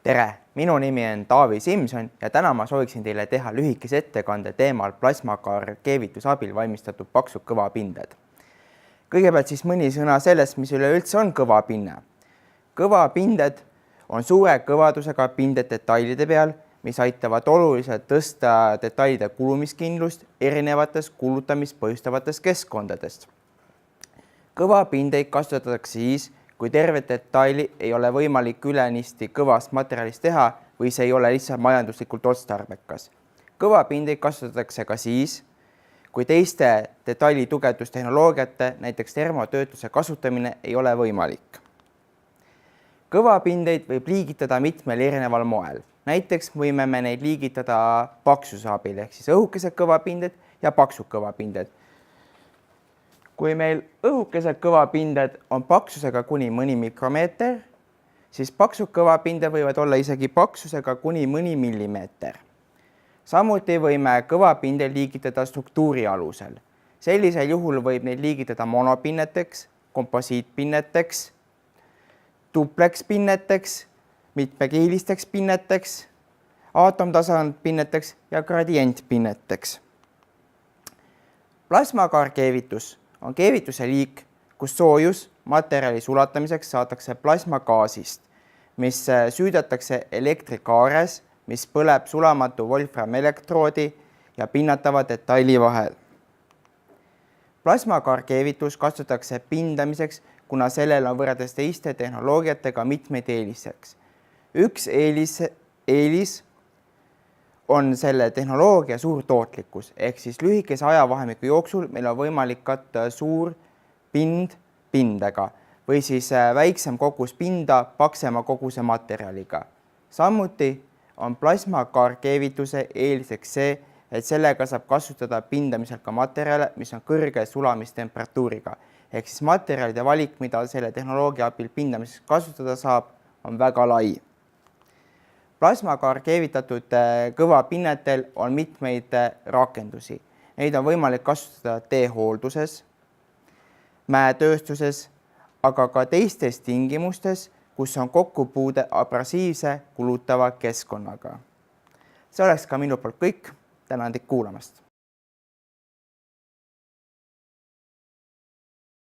Tere! Minu nimi on Taavi Simson ja täna ma sooviksin teile teha lühikese ettekande teemal plasmakaar keevituse abil valmistatud paksud kõvapinded. Kõigepealt siis mõni sõna sellest, mis üleüldse on kõvapinne. Kõvapinded on suure kõvadusega pinded detailide peal, mis aitavad oluliselt tõsta detailide kulumiskindlust erinevates kulutamist põhjustavates keskkondadest. Kõvapindeid kasutatakse siis, kui tervet detaili ei ole võimalik ülenisti kõvast materjalist teha või see ei ole lihtsalt majanduslikult otstarbekas. Kõvapindeid kasutatakse ka siis, kui teiste detaili tugevdustehnoloogiate, näiteks termotöötluse kasutamine ei ole võimalik. Kõvapindeid võib liigitada mitmel erineval moel. Näiteks võime me neid liigitada paksuse abil, ehk siis õhukesed kõvapinded ja paksud kõvapinded. Kui meil õhukesed kõvapinded on paksusega kuni mõni mikromeeter, siis paksud kõvapinded võivad olla isegi paksusega kuni mõni millimeeter. Samuti võime kõvapindeid liigitada struktuuri alusel. Sellisel juhul võib neid liigitada monopinneteks, komposiitpinneteks, duplekspinneteks, mitmekiilisteks pinneteks, aatomtasandpinneteks ja gradientpinneteks. Plasmakaarkeevitus on keevituse liik, kus soojus materjali sulatamiseks saadakse plasmagaasist, mis süüdatakse elektrikaares, mis põleb sulamatu wolframelektroodi ja pinnatava detaili vahel. Plasmakaarkeevitus kasutatakse pindamiseks, kuna sellel on võrreldes teiste tehnoloogiatega mitmeid eeliseks. Üks eelis on selle tehnoloogia suur tootlikkus, ehk siis lühikese ajavahemiku jooksul meil on võimalik katta suur pind pindega või siis väiksem kogus pinda paksema koguse materjaliga. Samuti on plasmakaarkeevituse eeliseks see, et sellega saab kasutada pindamisel ka materjale, mis on kõrge sulamistemperatuuriga. Ehk siis materjalide valik, mida selle tehnoloogia abil pindamiseks kasutada saab, on väga lai. Plasmakaar keevitatud kõvapinnetel on mitmeid rakendusi. Neid on võimalik kasutada teehoolduses, mäetööstuses, aga ka teistes tingimustes, kus on kokkupuude abrasiivse kulutava keskkonnaga. See oleks ka minu poolt kõik. Tänan teid kuulamast!